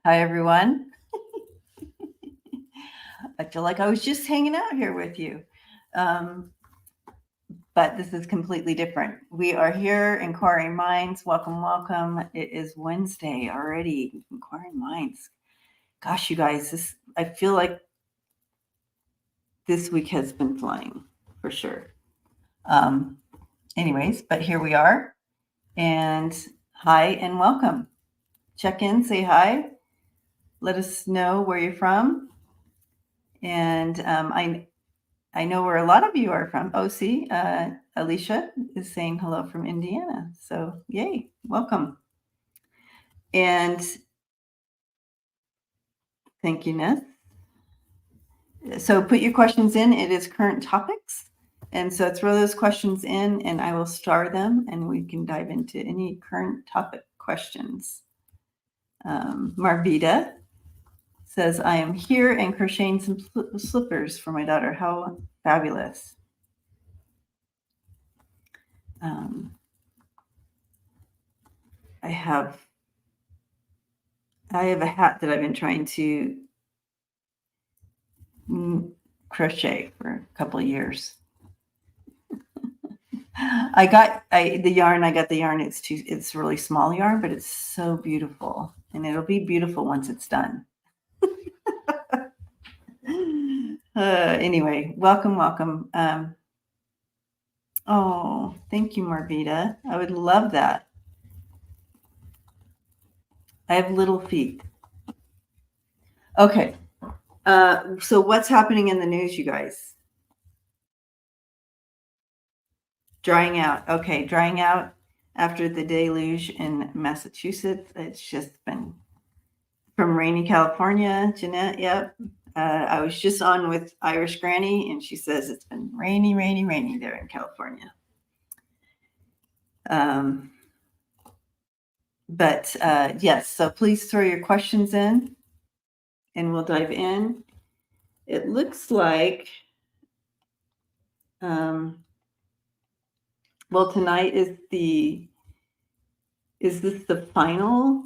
Hi, everyone. I feel like I was just hanging out here with you. But this is completely different. We are here, Inquiring Minds. Welcome, welcome. It is Wednesday already. Inquiring Minds. Gosh, you guys, I feel like this week has been flying for sure. Anyways, but here we are. And hi and welcome. Check in, say hi. Let us know where you're from. And I know where a lot of you are from. Oh, see, Alicia is saying hello from Indiana. So, yay, welcome. And thank you, Ness. So, put your questions in. It is current topics. And so, throw those questions in, and I will star them, and we can dive into any current topic questions. Marvita says, I am here and crocheting some slippers for my daughter. How fabulous. I have a hat that I've been trying to crochet for a couple of years. I got the yarn. It's really small yarn, but it's so beautiful, and it'll be beautiful once it's done. Anyway, welcome. Oh, thank you, Marvita. I would love that. I have little feet. Okay. So what's happening in the news, you guys? Drying out. Okay, drying out after the deluge in Massachusetts. It's just been from rainy California. Jeanette, yep. I was just on with Irish Granny, and she says it's been rainy there in California. But yes, so please throw your questions in, and we'll dive in. It looks like, well, tonight is this the final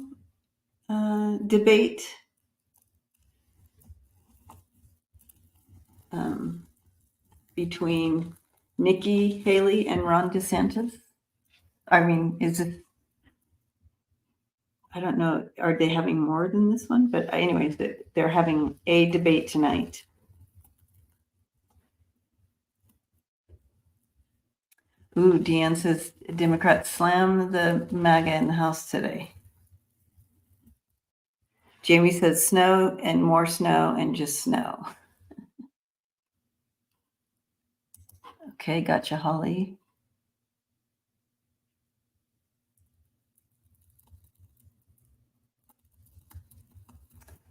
debate? Between Nikki Haley and Ron DeSantis? I mean, I don't know, are they having more than this one? But anyways, they're having a debate tonight. Ooh, Deanne says Democrats slam the MAGA in the House today. Jamie says snow and more snow and just snow. Okay, gotcha, Holly.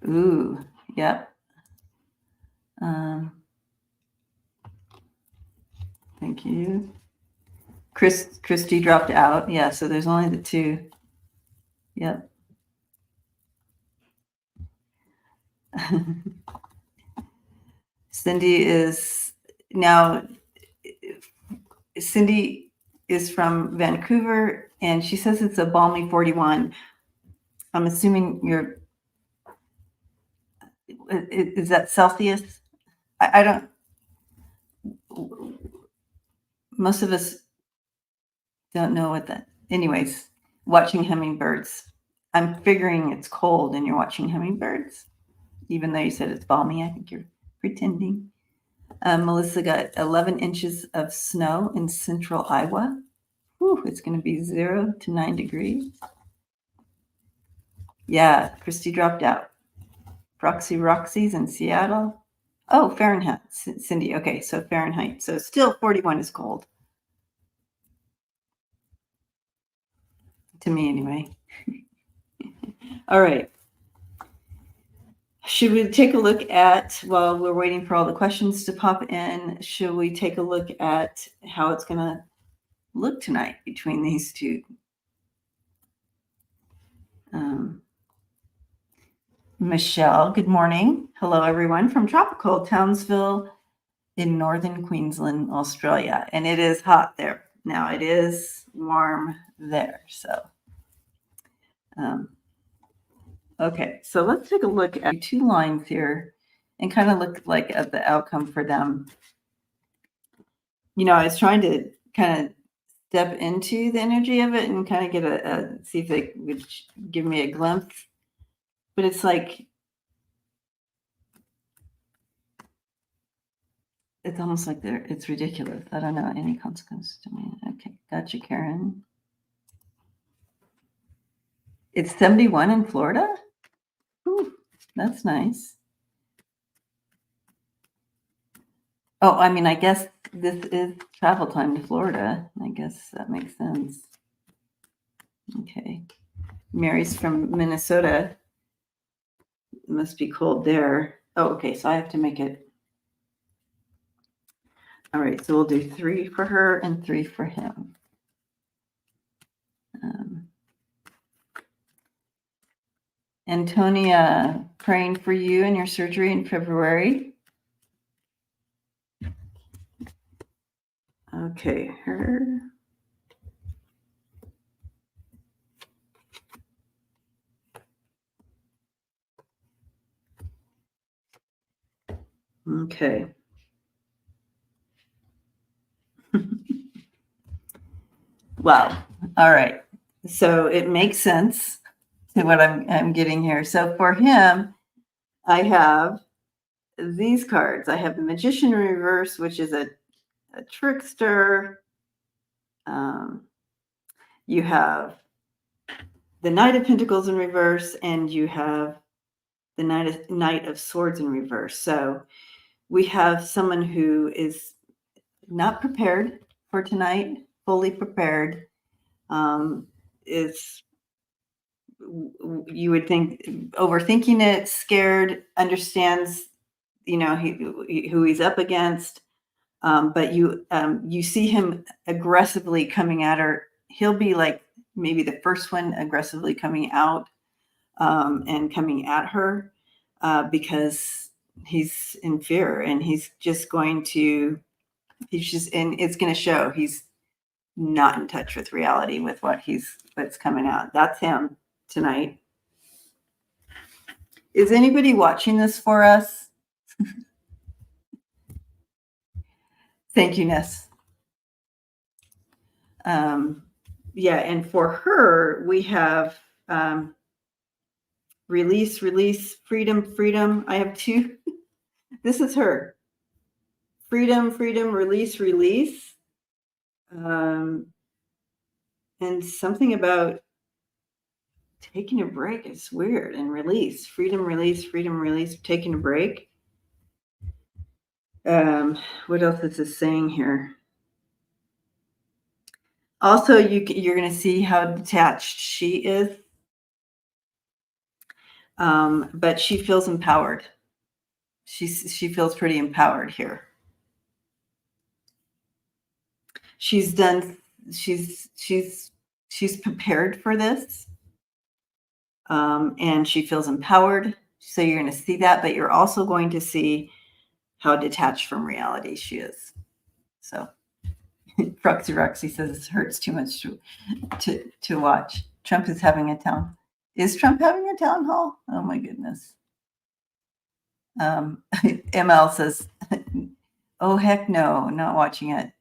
Ooh, yep. Thank you. Christy dropped out. Yeah, so there's only the two. Yep. Cindy is from Vancouver, and she says it's a balmy 41. I'm assuming is that Celsius? I don't, most of us don't know what that, anyways, watching hummingbirds. I'm figuring it's cold and you're watching hummingbirds, even though you said it's balmy. I think you're pretending. Melissa got 11 inches of snow in central Iowa. Whew, it's going to be 0 to 9 degrees. Yeah, Christy dropped out. Roxy's in Seattle. Oh, Fahrenheit, Cindy. Okay, so Fahrenheit. So still 41 is cold. To me, anyway. All right. Should we take a look at, while we're waiting for all the questions to pop in, should we take a look at how it's going to look tonight between these two? Michelle, good morning. Hello, everyone from tropical Townsville in northern Queensland, Australia. And it is hot there. Now it is warm there. So Okay, so let's take a look at 2 lines here and kind of look like at the outcome for them. I was trying to kind of step into the energy of it and kind of get see if it would give me a glimpse. But it's like, it's almost like it's ridiculous. I don't know, any consequences to me. Okay, gotcha, Karen. It's 71 in Florida? Ooh, that's nice. Oh, I mean, I guess this is travel time to Florida. I guess that makes sense. Okay. Mary's from Minnesota. It must be cold there. Oh, okay. So I have to make it. All right. So we'll do 3 for her and 3 for him. Antonia, praying for you and your surgery in February. Okay, her. Okay. Wow. All right. So it makes sense to what I'm getting here. So for him, I have these cards. I have the Magician in reverse, which is a trickster. You have the Knight of Pentacles in reverse, and you have the Knight of Swords in reverse. So we have someone who is not prepared for tonight, fully prepared. Is, you would think, overthinking it, scared, understands, who he's up against. But you see him aggressively coming at her. He'll be like maybe the first one aggressively coming out and coming at her because he's in fear, and he's just, and it's going to show he's not in touch with reality with what's coming out. That's him tonight. Is anybody watching this for us? Thank you, Ness. Yeah, and for her, we have release, freedom. I have 2. This is her. Freedom, release. And something about taking a break is weird, and release, freedom, release, taking a break. What else is this saying here? Also, you're going to see how detached she is. But she feels empowered. She feels pretty empowered here. She's prepared for this. And she feels empowered. So you're going to see that, but you're also going to see how detached from reality she is. So Roxy says it hurts too much to watch. Trump is having a town. Is Trump having a town hall? Oh my goodness. ML says, oh heck no, not watching it.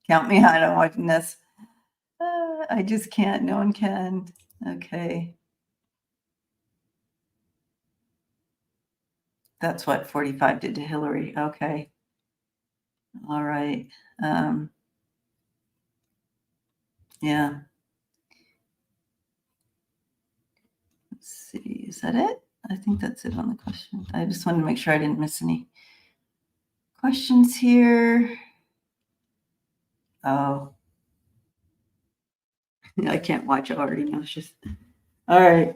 Count me out on watching this. I just can't. No one can. Okay. That's what 45 did to Hillary. Okay. All right. Yeah. Let's see. Is that it? I think that's it on the question. I just wanted to make sure I didn't miss any questions here. Oh. I can't watch it already now. It's just all right.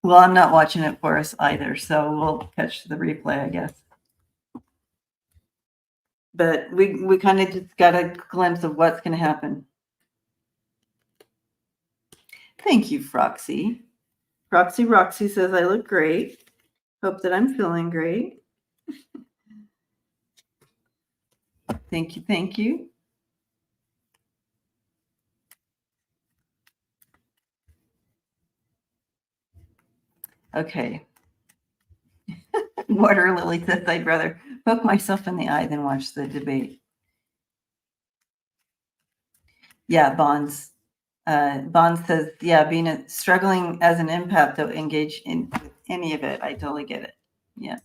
Well, I'm not watching it for us either, so we'll catch the replay, I guess. But we kind of just got a glimpse of what's going to happen. Thank you, Froxy. Roxy says I look great. Hope that I'm feeling great. Thank you. Okay. Water Lily says, I'd rather poke myself in the eye than watch the debate. Yeah, Bonds. Bonds says, yeah, being struggling as an empath to engage in with any of it. I totally get it. Yeah.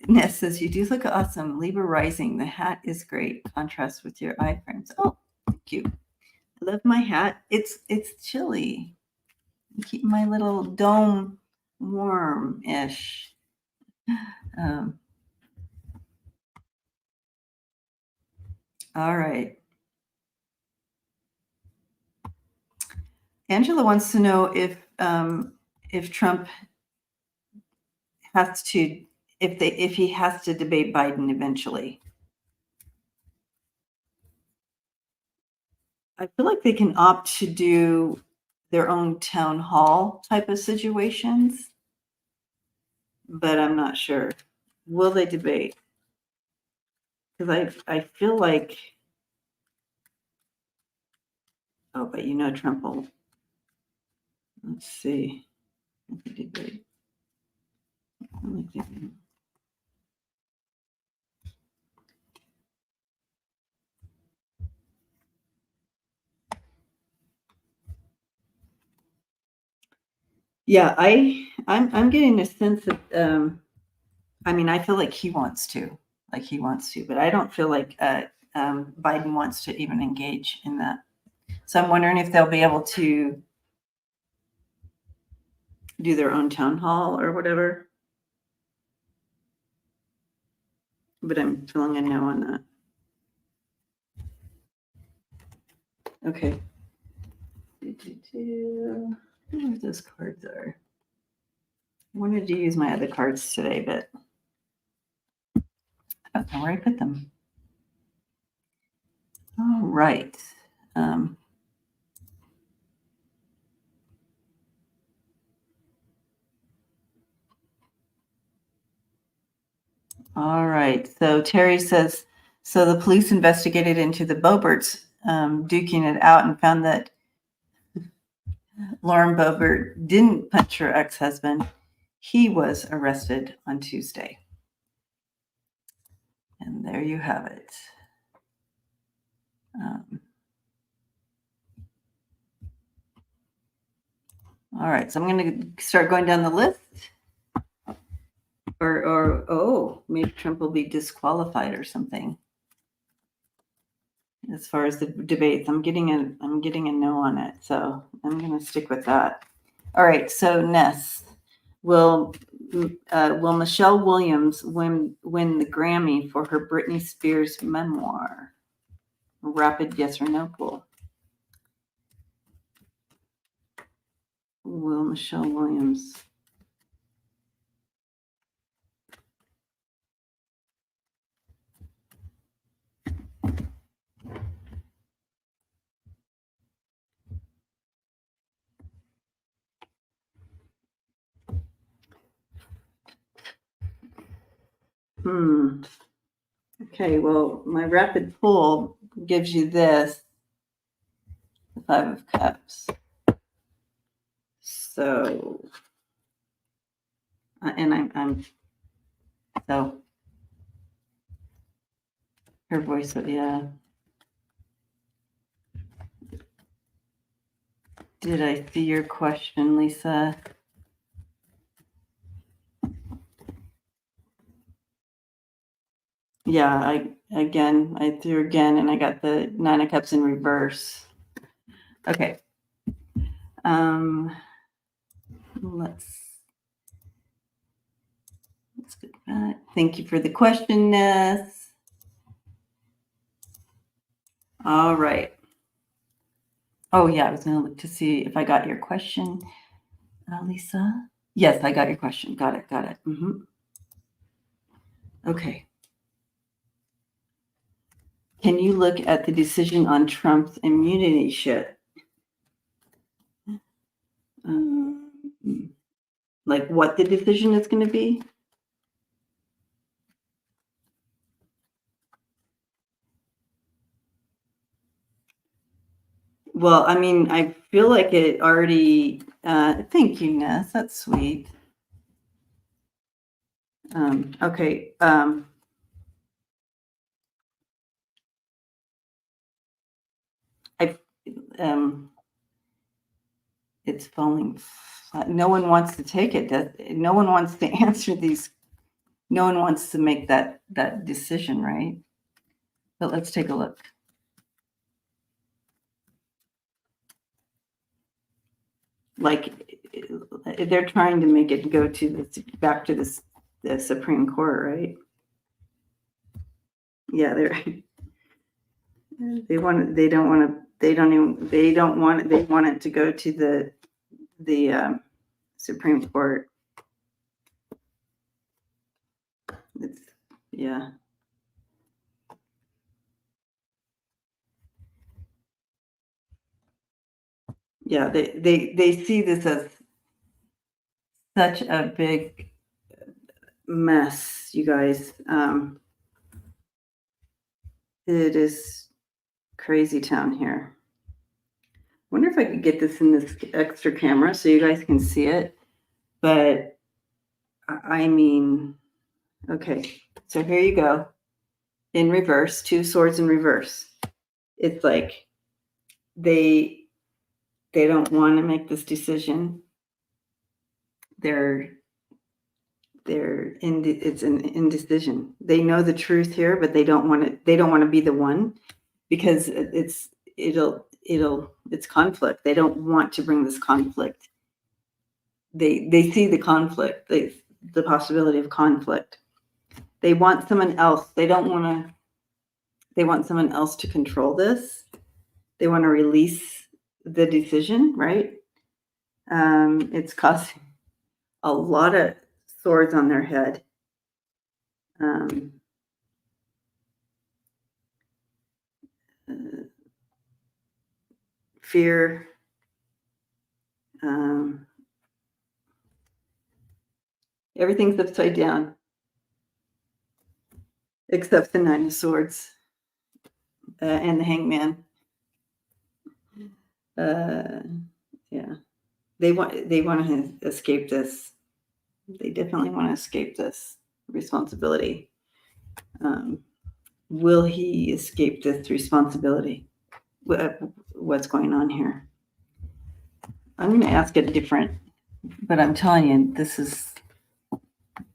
Ness says, you do look awesome. Libra rising. The hat is great. Contrast with your eye frames. Oh, thank you. I love my hat. It's chilly. I keep my little dome warm-ish. All right. Angela wants to know if Trump has to, if he has to debate Biden eventually. I feel like they can opt to do their own town hall type of situations, but I'm not sure. Will they debate? Because I feel like, oh, but Trump will. Let's see. Debate. Yeah, I'm getting a sense that I mean, I feel like he wants to, but I don't feel like Biden wants to even engage in that. So I'm wondering if they'll be able to do their own town hall or whatever. But I'm feeling a no on that. Okay. I don't know what those cards are. I wanted to use my other cards today, but I don't know where I put them. All right. All right. So Terry says, so the police investigated into the Boeberts duking it out and found that Lauren Boebert didn't punch her ex-husband. He was arrested on Tuesday. And there you have it. All right. So I'm going to start going down the list. Or maybe Trump will be disqualified or something. As far as the debates, I'm getting a no on it, so I'm going to stick with that. All right, so Ness, will Michelle Williams win the Grammy for her Britney Spears memoir? Rapid yes or no poll. Will Michelle Williams? Okay, well, my rapid poll gives you this, the 5 of Cups. So, and I'm so her voice, yeah. Did I see your question, Lisa? Yeah, I threw again and I got the 9 of Cups in reverse. Okay. Let's get that. Thank you for the question, Ness. All right. Oh yeah, I was gonna look to see if I got your question, Lisa. Yes, I got your question. Got it. Mm-hmm. Okay. Can you look at the decision on Trump's immunity shit? Like what the decision is going to be? Well, I mean, I feel like it already, thank you, Ness. That's sweet. Okay. I, it's falling flat. No one wants to take it. No one wants to answer these. No one wants to make that decision, right? But let's take a look. Like they're trying to make it go to back to the Supreme Court, right? Yeah, they want they don't want to they don't even they don't want it, they want it to go to the Supreme Court. It's, yeah. Yeah, they see this as such a big mess, you guys. It is crazy town here. Wonder if I could get this in this extra camera so you guys can see it. But I mean, okay, so here you go. In reverse, two swords in reverse. It's like they don't want to make this decision. It's an indecision. They know the truth here, but they don't want to. They don't want to be the one because it's conflict. They don't want to bring this conflict. They see the conflict. The possibility of conflict. They want someone else. They don't want to. They want someone else to control this. They want to release the decision, right? It's causing a lot of swords on their head. Fear. Everything's upside down except the Nine of Swords and the Hangman. Yeah, they want to escape this. They definitely want to escape this responsibility. Will he escape this responsibility? What's going on here? I'm going to ask it different, but I'm telling you,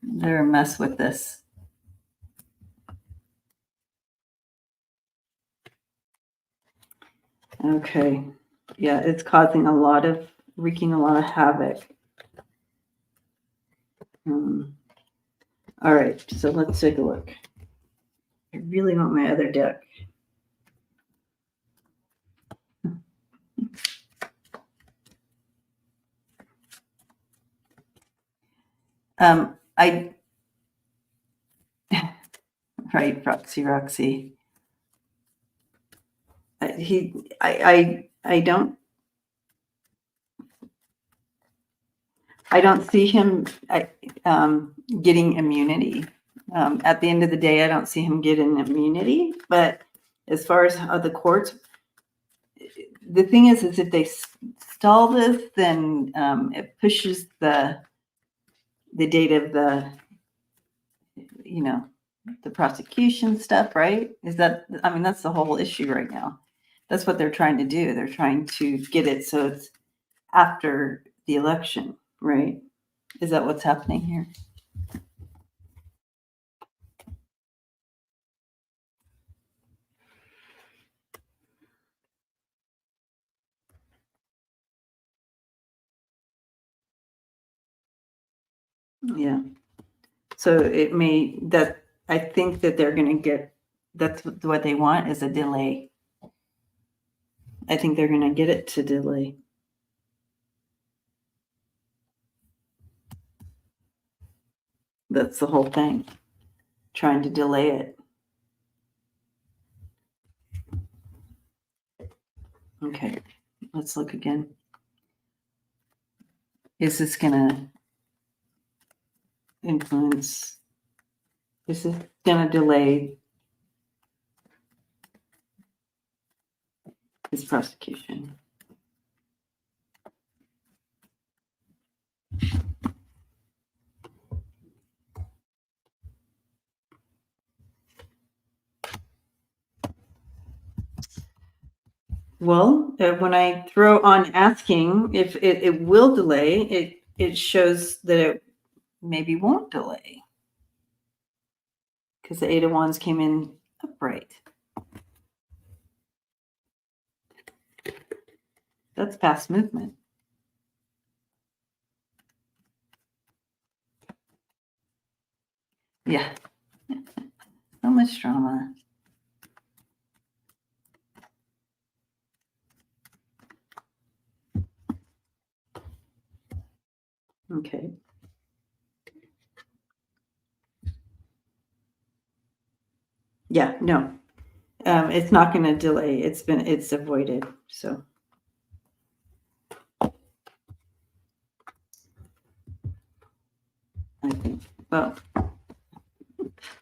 they're a mess with this. Okay. Yeah, it's wreaking a lot of havoc. All right, so let's take a look. I really want my other deck. Right, Roxy. I don't see him getting immunity. At the end of the day, I don't see him getting immunity. But as far as the courts, the thing is if they stall this, then it pushes the date of the prosecution stuff, right? That's the whole issue right now. That's what they're trying to do. They're trying to get it so it's after the election, right? Is that what's happening here? Yeah. So I think that they're going to get, that's what they want is a delay. I think they're going to get it to delay. That's the whole thing. Trying to delay it. Okay. Let's look again. Is this going to influence? Is this going to delay? his prosecution. Well, when I throw on asking if it will delay, it shows that it maybe won't delay because the 8 of Wands came in upright. That's past movement. Yeah. So much drama. Okay. Yeah, no. It's not going to delay. It's avoided. So. I think. Well,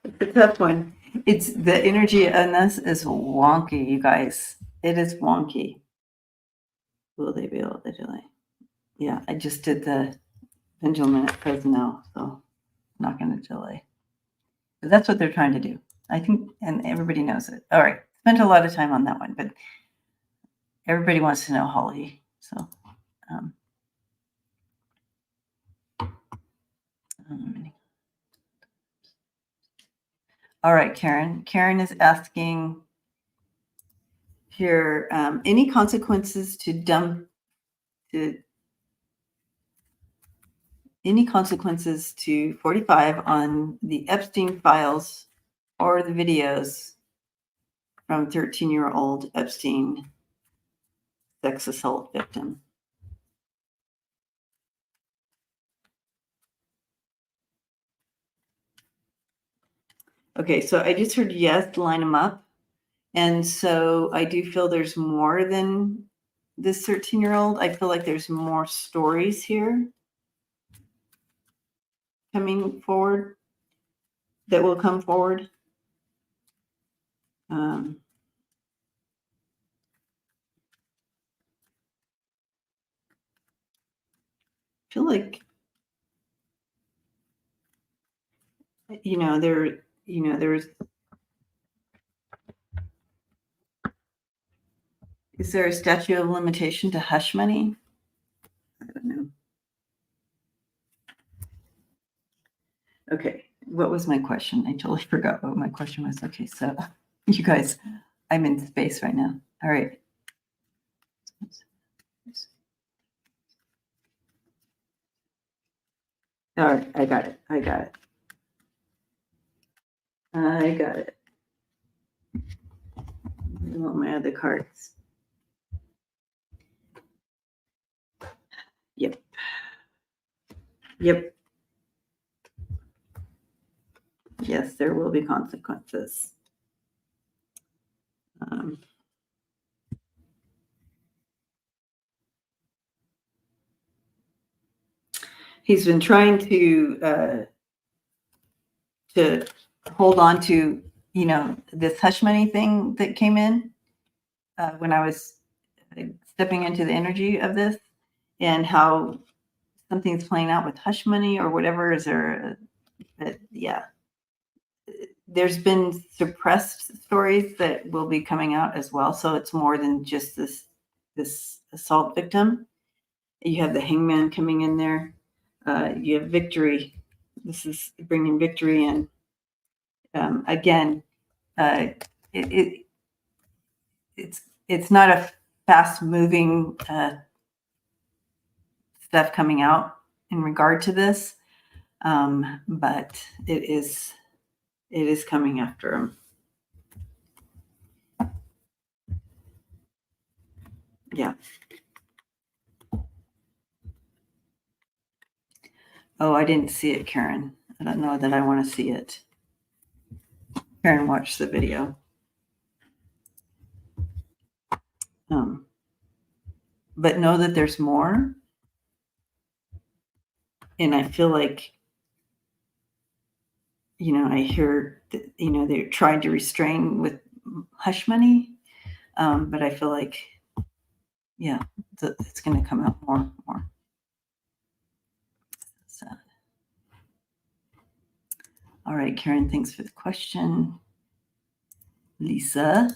it's a tough one. It's the energy on this is wonky, you guys. It is wonky. Will they be able to delay? Yeah, I just did the pendulum at Fresno, so not going to delay. But that's what they're trying to do. I think, and everybody knows it. All right, spent a lot of time on that one, but everybody wants to know Holly. So, all right, Karen. Karen is asking here any consequences to any consequences to 45 on the Epstein files or the videos from 13-year-old Epstein sex assault victim. Okay, so I just heard yes, line them up. And so I do feel there's more than this 13-year-old. I feel like there's more stories here coming forward that will come forward. I feel like, there's, is there a statute of limitation to hush money? I don't know. Okay, what was my question? I totally forgot what my question was. Okay, so you guys, I'm in space right now. All right. All right, I got it. I got it. I want my other cards. Yep. Yes, there will be consequences. He's been trying to hold on to, this hush money thing that came in when I was stepping into the energy of this, and how something's playing out with hush money or whatever. Is there? Yeah. There's been suppressed stories that will be coming out as well. So it's more than just this assault victim. You have the hangman coming in there. You have victory. This is bringing victory in. Again, it's not a fast moving stuff coming out in regard to this, but it is coming after him. Yeah. Oh, I didn't see it, Karen. I don't know that I want to see it. Karen watched the video. But know that there's more. And I feel like, I hear that, they're trying to restrain with hush money. But I feel like Yeah, it's going to come out more and more. So, all right, Karen, thanks for the question. Lisa.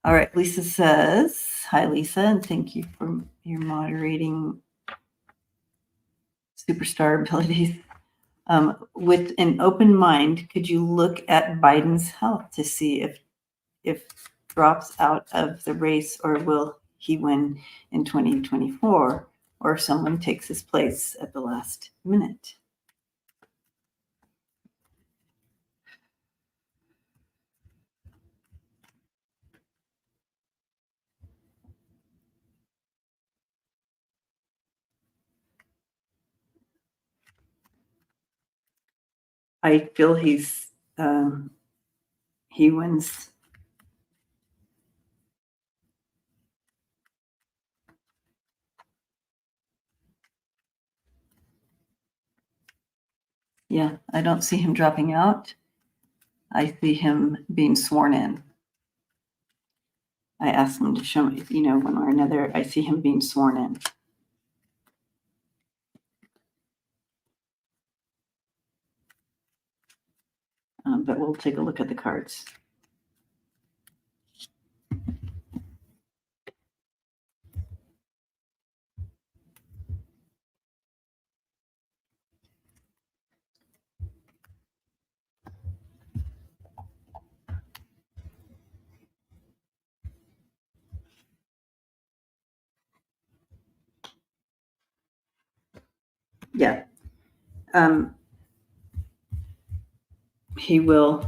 All right, Lisa says, hi, Lisa, and thank you for your moderating superstar abilities. With an open mind, could you look at Biden's health to see if drops out of the race, or will he win in 2024, or if someone takes his place at the last minute? I feel he wins. Yeah, I don't see him dropping out. I see him being sworn in. I asked him to show me, one or another. I see him being sworn in. But we'll take a look at the cards. Yeah. He will.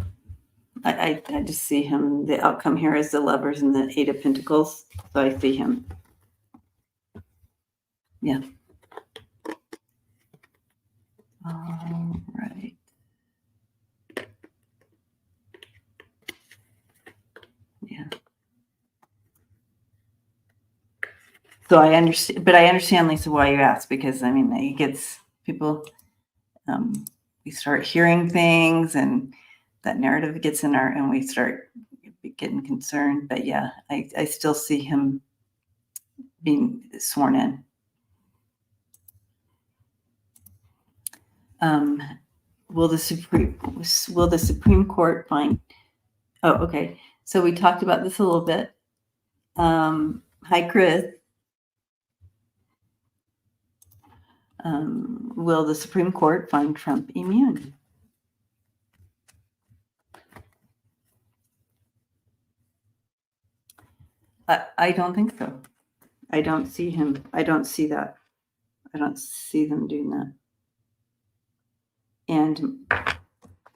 I just see him. The outcome here is the Lovers and the Eight of Pentacles. So I see him. Yeah. All right. Yeah. So I understand, but I understand, Lisa, why you asked, because it gets people. We start hearing things, and that narrative gets in and we start getting concerned. But yeah, I still see him being sworn in. Will the Supreme Court find? Oh, okay. So we talked about this a little bit. Hi, Chris. Will the Supreme Court find Trump immune? I don't think so. I don't see him. I don't see that. I don't see them doing that. And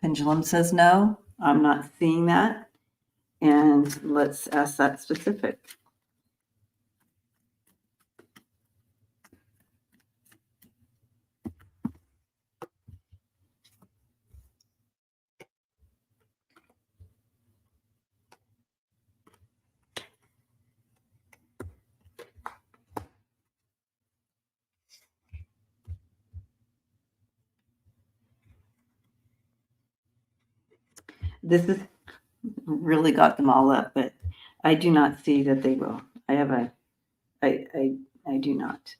Pendulum says no. I'm not seeing that. And let's ask that specific. This is really got them all up, but I do not see that they will. I do not.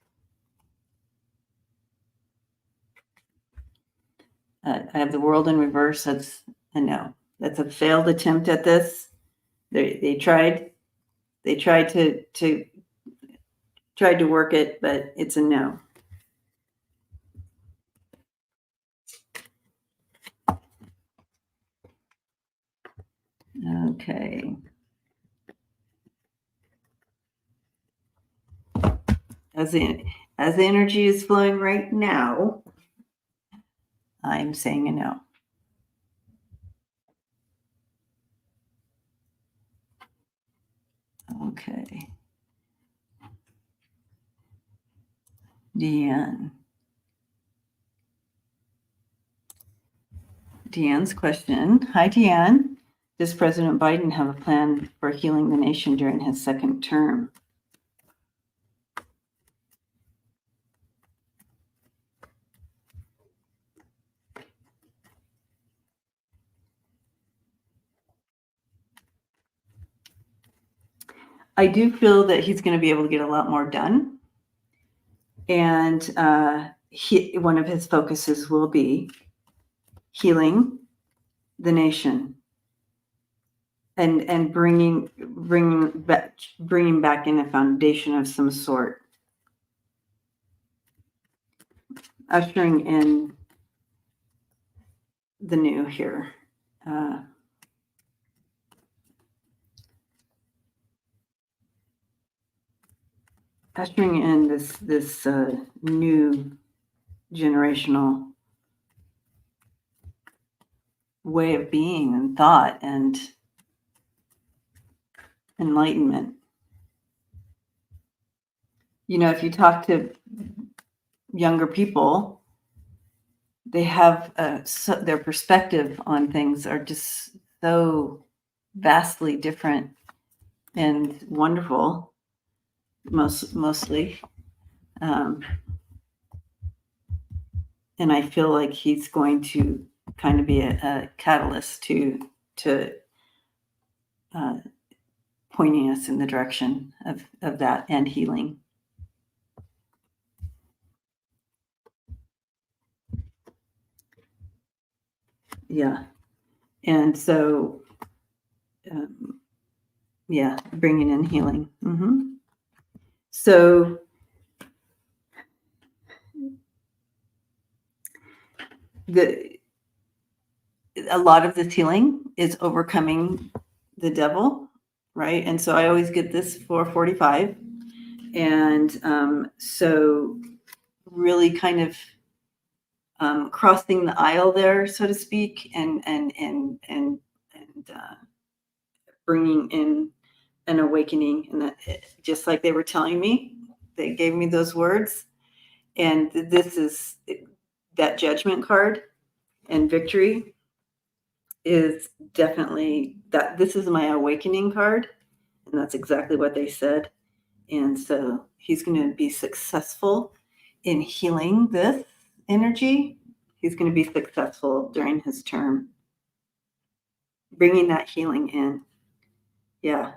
I have the World in reverse. That's a no. That's a failed attempt at this. They tried to work it, but it's a no. Okay. As the energy is flowing right now, I'm saying a no. Okay. Deanne. Deanne's question. Hi, Deanne. Does President Biden have a plan for healing the nation during his second term? I do feel that he's going to be able to get a lot more done. And one of his focuses will be healing the nation and bringing back in a foundation of some sort, ushering in the new here. Ushering in this new generational way of being and thought and enlightenment. You know, if you talk to younger people, they have their perspective on things are just so vastly different and wonderful, mostly. And I feel like he's going to kind of be a catalyst to pointing us in the direction of that and healing. Yeah. And so, bringing in healing. Mm-hmm. So, a lot of this healing is overcoming the devil, right? And so I always get this 445. And so really kind of crossing the aisle there, so to speak, and bringing in an awakening. And that, just like they were telling me, they gave me those words. And this is that judgment card, and victory is definitely that. This is my awakening card, and that's exactly what they said. And so he's going to be successful in healing this energy. He's going to be successful during his term, bringing that healing in. Yeah.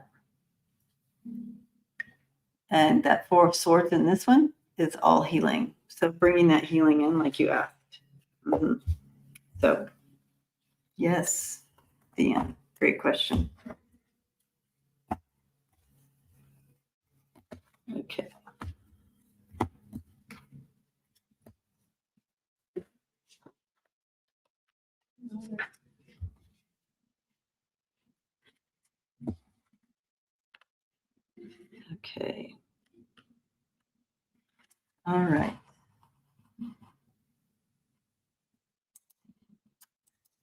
And that 4 of Swords in this one is all healing. So bringing that healing in like you asked. Mm-hmm. So, yes, Deanne, great question. Okay. Okay. All right.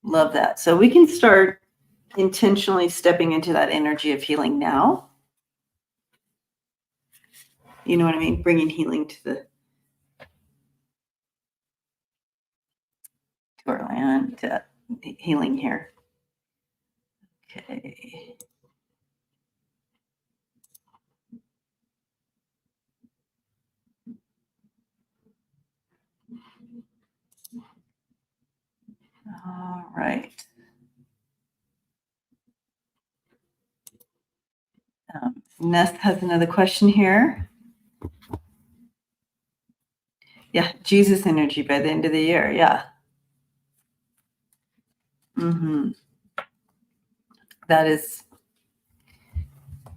Love that. So we can start intentionally stepping into that energy of healing now. You know what I mean? Bringing healing to our land, to healing here. Okay. All right. Ness has another question here. Yeah, Jesus energy by the end of the year. Yeah. Mm-hmm. That is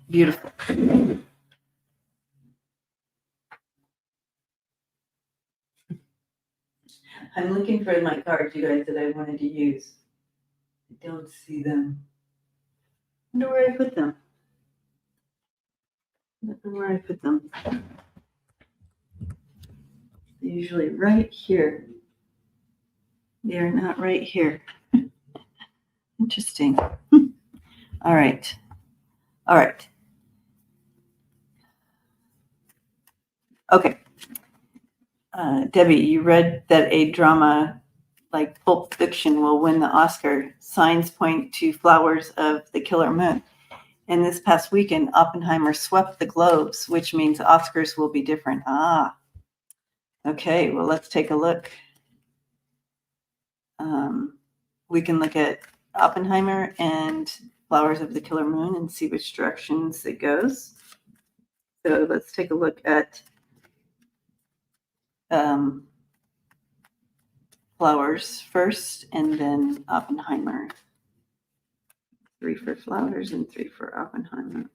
beautiful. I'm looking for my cards, you guys, that I wanted to use. I don't see them. I wonder where I put them. I don't know where I put them. They're usually right here. They're not right here. Interesting. All right. All right. Okay. Debbie, you read that a drama like Pulp Fiction will win the Oscar. Signs point to Flowers of the Killer Moon. And this past weekend, Oppenheimer swept the Globes, which means Oscars will be different. Ah. Okay, well, let's take a look. We can look at Oppenheimer and Flowers of the Killer Moon and see which directions it goes. So let's take a look at Flowers first, and then Oppenheimer. 3 for Flowers and 3 for Oppenheimer.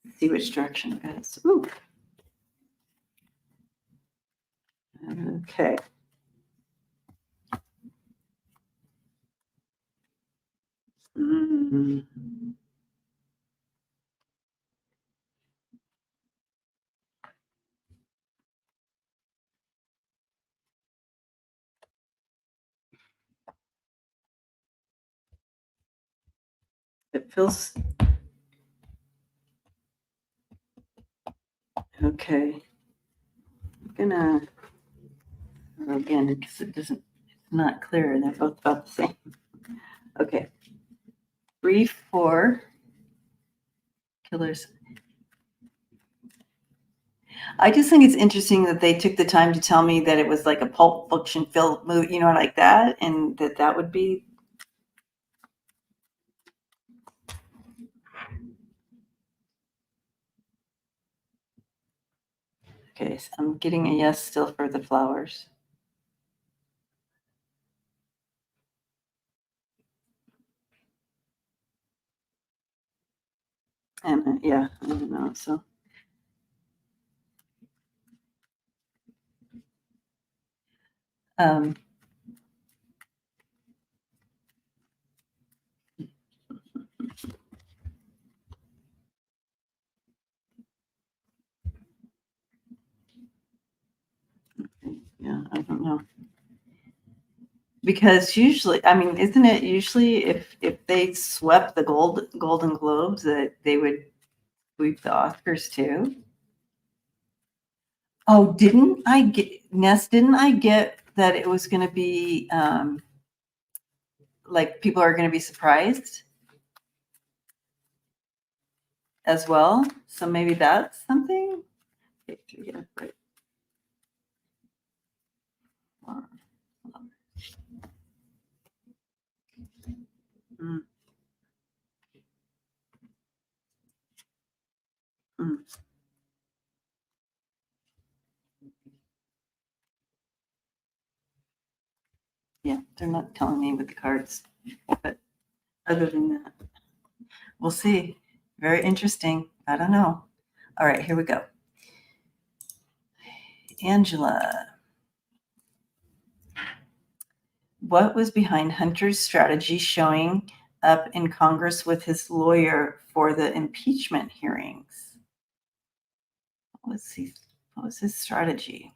Let's see which direction it goes. Ooh. Okay. It feels okay. I'm gonna again because it's not clear, and they're both about the same. Okay. 3, 4 killers. I just think it's interesting that they took the time to tell me that it was like a Pulp Fiction film movie, like that, and that would be. Okay, so I'm getting a yes still for the Flowers. And yeah, I don't know. So yeah, I don't know. Because usually, I mean, isn't it usually if they swept the Golden Globes that they would sweep the Oscars too? Oh, didn't I get that it was going to be like people are going to be surprised as well? So maybe that's something. Yeah, right. Mm. Mm. Yeah, they're not telling me with the cards, but other than that, we'll see. Very interesting. I don't know. All right, here we go. Angela. What was behind Hunter's strategy showing up in Congress with his lawyer for the impeachment hearings? What was his strategy?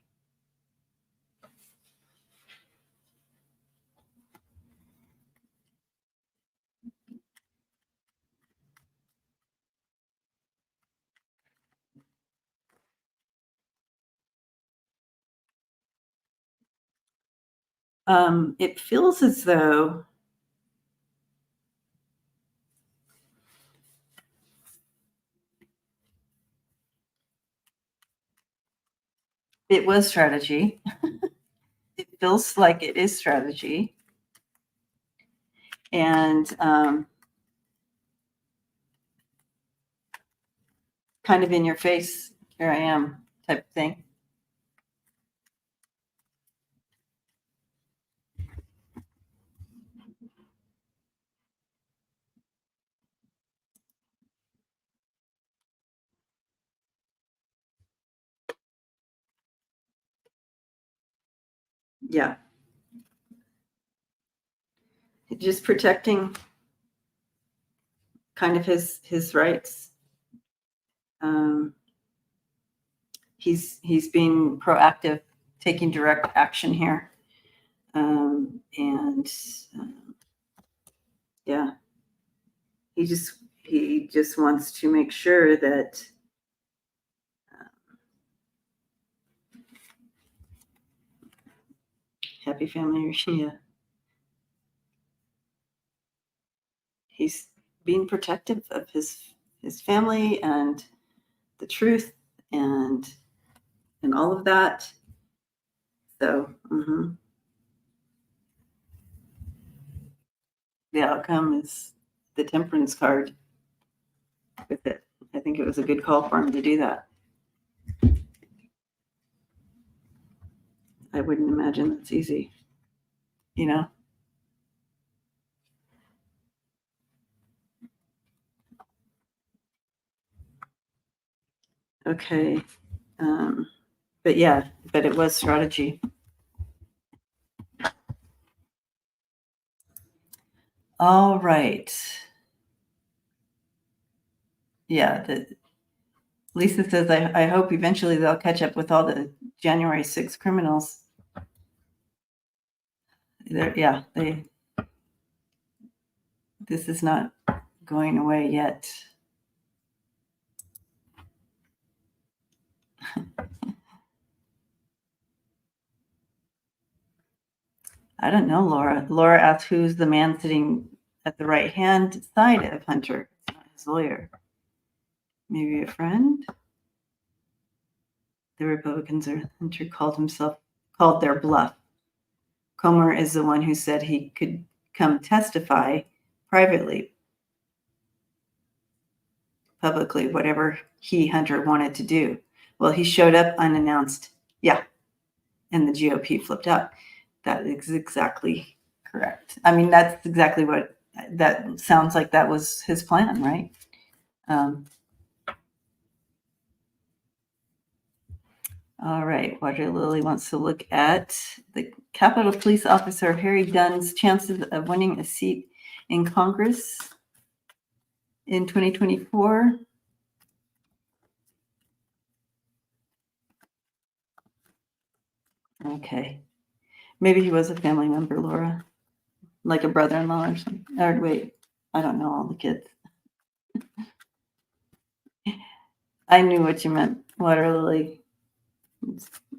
It feels as though it was strategy. It feels like it is strategy. And kind of in your face, here I am type of thing. Yeah. Just protecting kind of his rights. He's being proactive, taking direct action here. And yeah, he just wants to make sure that happy family. Yeah, he's being protective of his family and the truth and all of that. So the outcome is the temperance card with it. I think it was a good call for him to do that. I wouldn't imagine that's easy, you know? Okay. But yeah, but it was strategy. All right. Yeah. Lisa says, I hope eventually they'll catch up with all the January 6th criminals. This is not going away yet. I don't know, Laura. Laura asked who's the man sitting at the right-hand side of Hunter. It's not his lawyer. Maybe a friend? The Republicans or Hunter called their bluff. Comer is the one who said he could come testify privately, publicly, whatever Hunter wanted to do. Well, he showed up unannounced. Yeah. And the GOP flipped out. That is exactly correct. I mean, that's exactly what that sounds like. That was his plan, right? All right. Water Lily wants to look at the Capitol Police Officer Harry Dunn's chances of winning a seat in Congress in 2024. Okay. Maybe he was a family member, Laura, like a brother-in-law or something. Or wait, I don't know all the kids. I knew what you meant, Water Lily.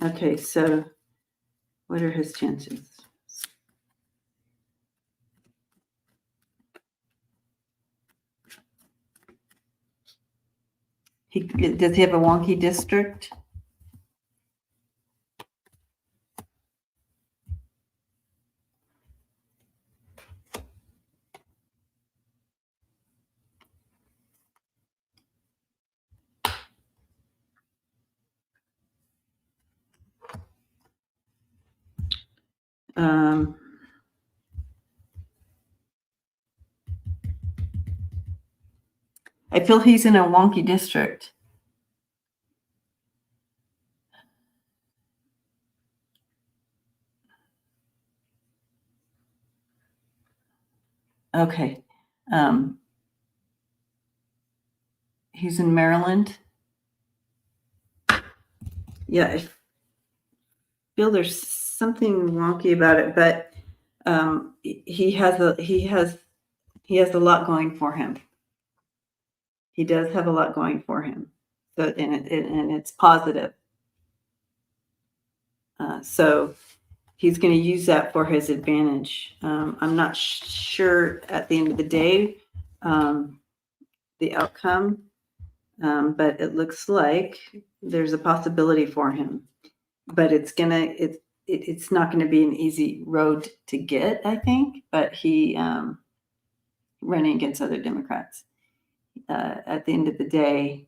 Okay, so what are his chances? Does he have a wonky district? I feel he's in a wonky district. Okay. He's in Maryland. Yeah, I feel there's something wonky about it, but he has a lot going for him. He does have a lot going for him, so and it's positive. So he's going to use that for his advantage. I'm not sure at the end of the day the outcome, but it looks like there's a possibility for him. But it's not going to be an easy road to get, I think. But he running against other Democrats. At the end of the day,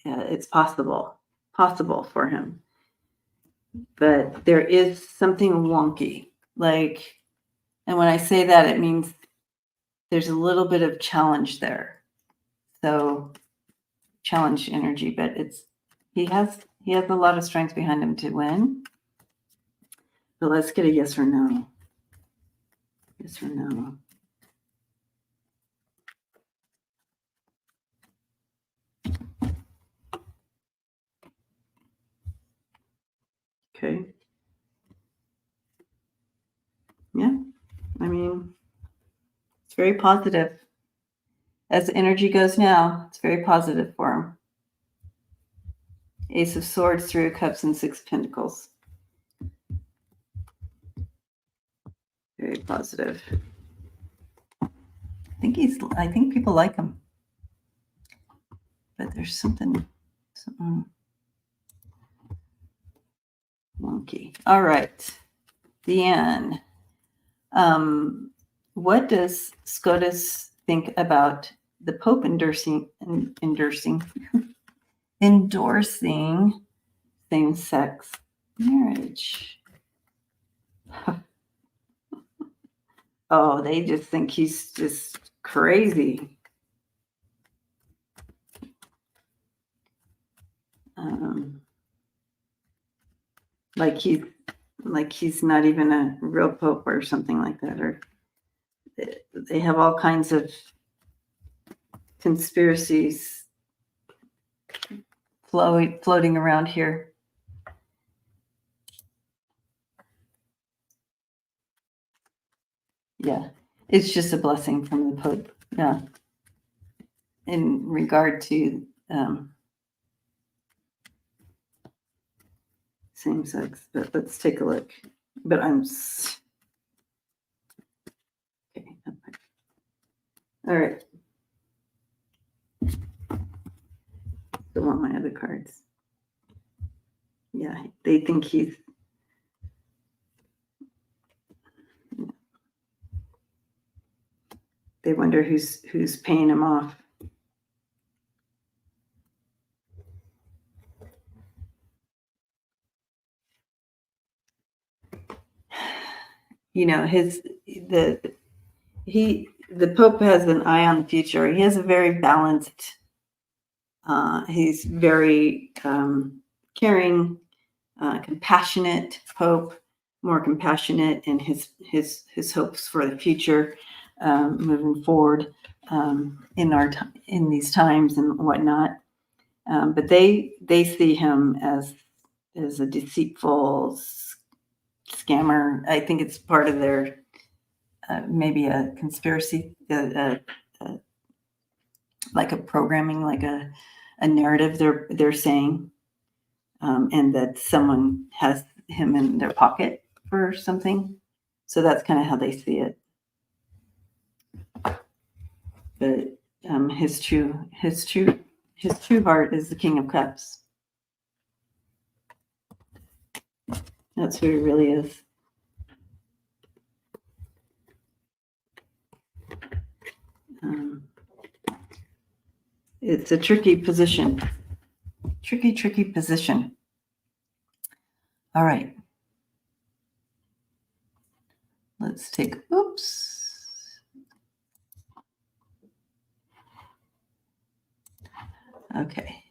it's possible for him. But there is something wonky, and when I say that, it means there's a little bit of challenge there. So challenge energy, but he has a lot of strength behind him to win. But let's get a yes or no. Yes or no. Okay. Yeah. I mean, it's very positive. As the energy goes now, it's very positive for him. Ace of Swords, Three of Cups, and Six of Pentacles. Very positive. I think people like him. But there's something wonky. All right. Deanne. What does SCOTUS think about the Pope endorsing same-sex marriage. Oh, they just think he's just crazy. Like he's not even a real pope or something like that, or they have all kinds of conspiracies floating around here. Yeah, it's just a blessing from the Pope. Yeah, in regard to same sex, but let's take a look. But I'm okay. All right. Don't want my other cards. Yeah, they think he's. They wonder who's paying him off. You know, the Pope has an eye on the future. He has a very balanced. He's very caring, compassionate Pope, more compassionate in his hopes for the future, moving forward in these times and whatnot. But they see him as a deceitful scammer. I think it's part of their maybe a conspiracy, like a programming, like a narrative they're saying, and that someone has him in their pocket for something. So that's kind of how they see it. But his true heart is the King of Cups. That's who he really is. It's a tricky position. Tricky position. All right. Let's take, oops. Okay.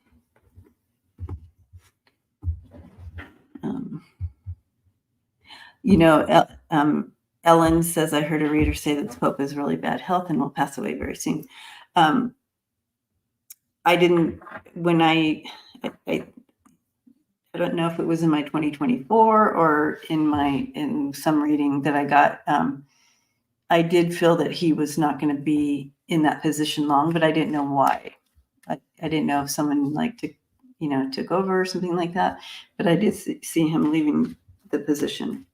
Ellen says, I heard a reader say that the Pope is really bad health and will pass away very soon. I didn't, when I don't know if it was in my 2024 or in some reading that I got. I did feel that he was not going to be in that position long, but I didn't know why. I didn't know if someone took over or something like that, but I did see him leaving the position.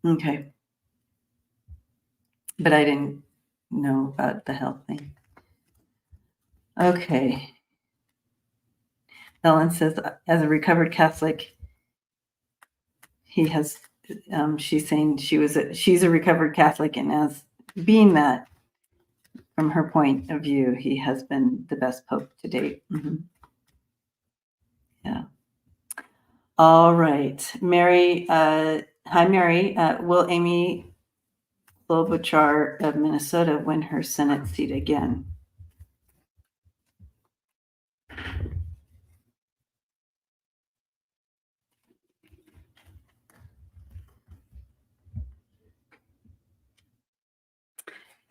Okay. But I didn't know about the health thing. Okay. Ellen says, as a recovered Catholic, he has, she's saying she's a recovered Catholic, and as being that, from her point of view, he has been the best Pope to date. Mm-hmm. Yeah. All right. Mary, hi, Mary. Will Amy Klobuchar of Minnesota win her Senate seat again?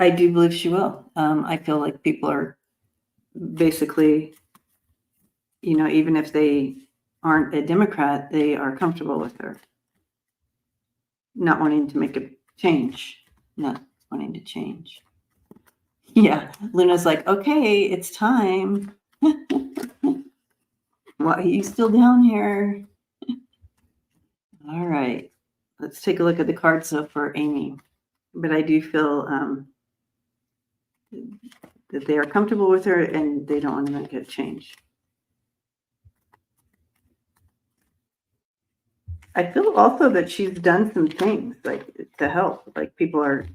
I do believe she will. I feel like people are basically, even if they aren't a Democrat, they are comfortable with her. Not wanting to make a change. Not wanting to change. Yeah. Luna's like, okay, it's time. Why are you still down here? All right. Let's take a look at the cards though for Amy. But I do feel that they are comfortable with her and they don't want to make a change. I feel also that she's done some things like to help. Like people are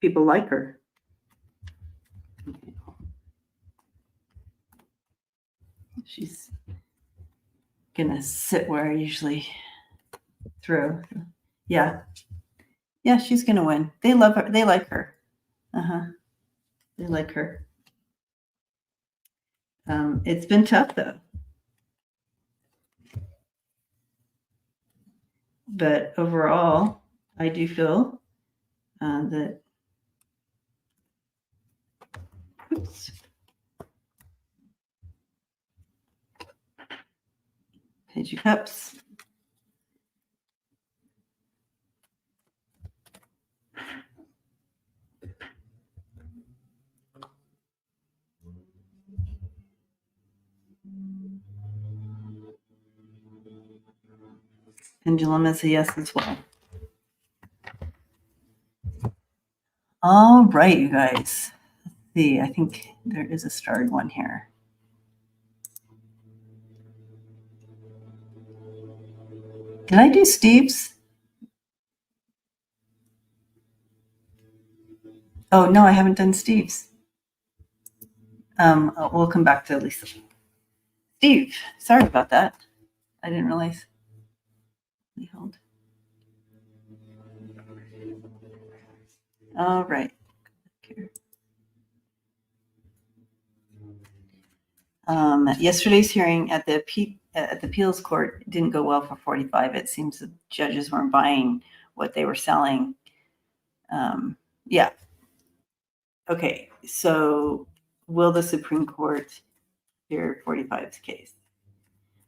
people like her. She's gonna sit where I usually throw. Yeah. Yeah, she's gonna win. They love her. They like her. They like her. It's been tough though. But overall, I do feel that. Oops. Page of Cups. Pendulum is a yes as well. All right, you guys. Let's see, I think there is a starred one here. Did I do Steve's? Oh, no, I haven't done Steve's. We'll come back to Lisa. Steve, sorry about that. I didn't realize. Hold. All right. Yesterday's hearing at the appeals court didn't go well for 45. It seems the judges weren't buying what they were selling. Yeah. Okay. So will the Supreme Court hear 45's case?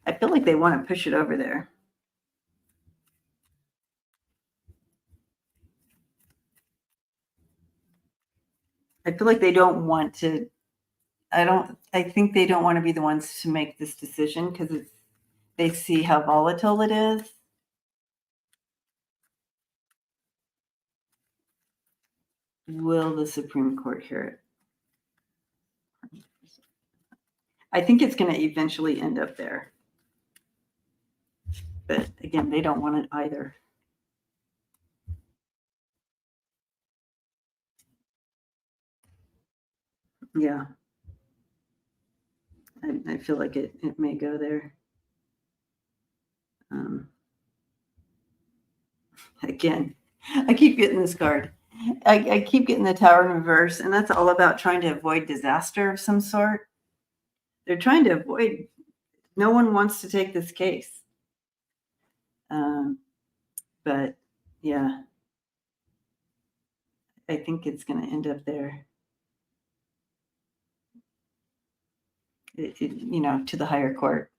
I feel like they want to push it over there. I feel like they don't want to. I think they don't want to be the ones to make this decision because they see how volatile it is. Will the Supreme Court hear it? I think it's going to eventually end up there. But again, they don't want it either. Yeah. I feel like it may go there. Again, I keep getting this card. I keep getting the Tower in reverse, and that's all about trying to avoid disaster of some sort. They're trying to avoid, no one wants to take this case. But yeah, I think it's going to end up there. To the higher court.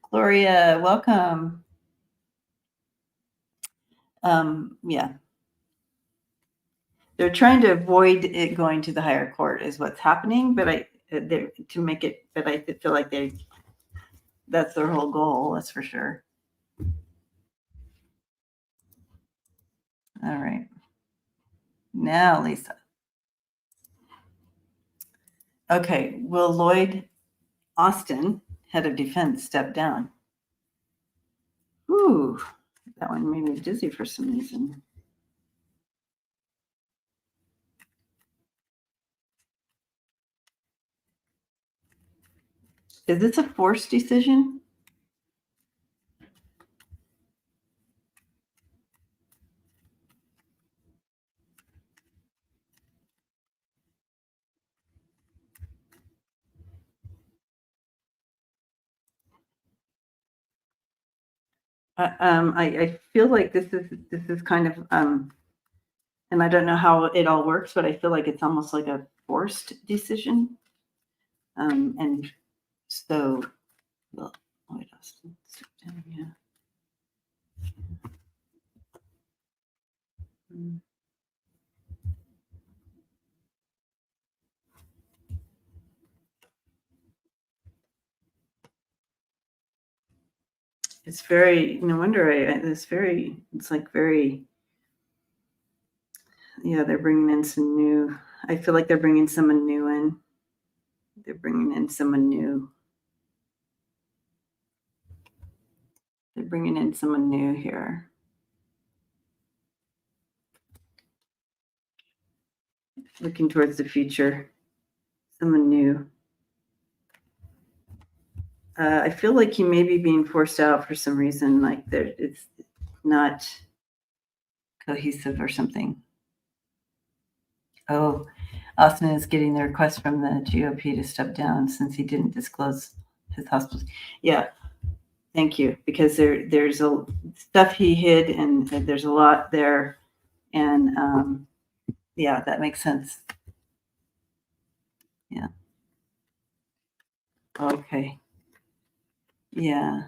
Gloria, welcome. Yeah. They're trying to avoid it going to the higher court is what's happening, but to make it, but I feel like that's their whole goal, that's for sure. All right. Now, Lisa. Okay, will Lloyd Austin, head of defense, step down? Ooh, that one made me dizzy for some reason. Is this a forced decision? I feel like this is kind of and I don't know how it all works, but I feel like it's almost like a forced decision. And so, well, Lloyd Austin, step down, yeah. It's very, no wonder it's like very, yeah, they're bringing in some new, I feel like they're bringing someone new in. They're bringing in someone new. They're bringing in someone new here. looking towards the future. Someone new. I feel like he may be being forced out for some reason, like it's not cohesive or something. Oh, Austin is getting the request from the GOP to step down since he didn't disclose his hospital. Yeah, thank you, because there's a stuff he hid, and there's a lot there, and yeah, that makes sense. Yeah. Okay. Yeah.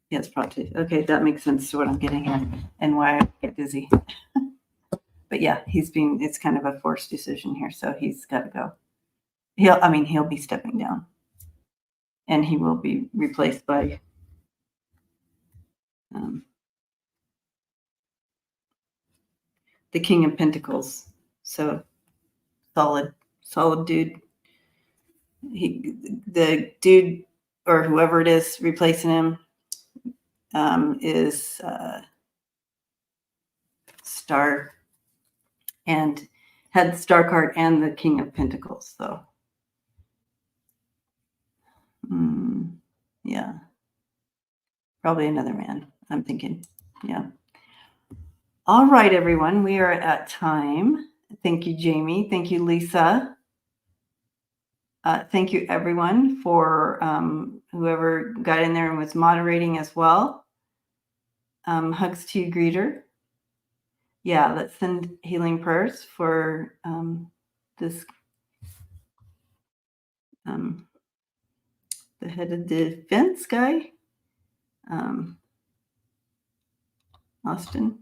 Yes, probably. Okay, that makes sense to what I'm getting at and why I get dizzy. But yeah, it's kind of a forced decision here, so he's got to go. He'll be stepping down, and he will be replaced by the King of Pentacles. So solid dude. The dude or whoever it is replacing him is Star, and had the Star card and the King of Pentacles. So yeah, probably another man, I'm thinking. Yeah. All right, everyone, we are at time. Thank you, Jamie. Thank you, Lisa. Thank you, everyone, for whoever got in there and was moderating as well. Hugs to you, greeter. Yeah, let's send healing prayers for this the head of defense guy, Austin.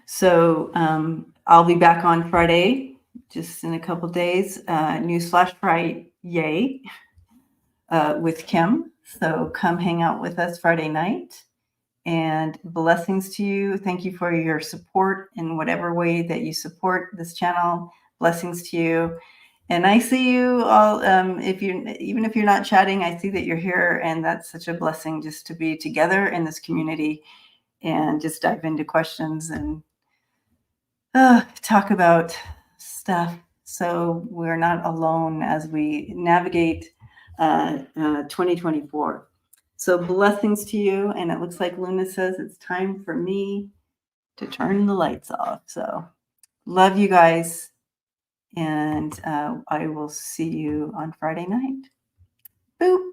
So I'll be back on Friday, just in a couple days. Newsflash Friday, yay, with Kim. So come hang out with us Friday night. And blessings to you. Thank you for your support in whatever way that you support this channel. Blessings to you. And I see you all, even if you're not chatting, I see that you're here, and that's such a blessing just to be together in this community and just dive into questions and talk about stuff. So we're not alone as we navigate 2024. So blessings to you. And it looks like Luna says it's time for me to turn the lights off. So love you guys. And I will see you on Friday night. Boop.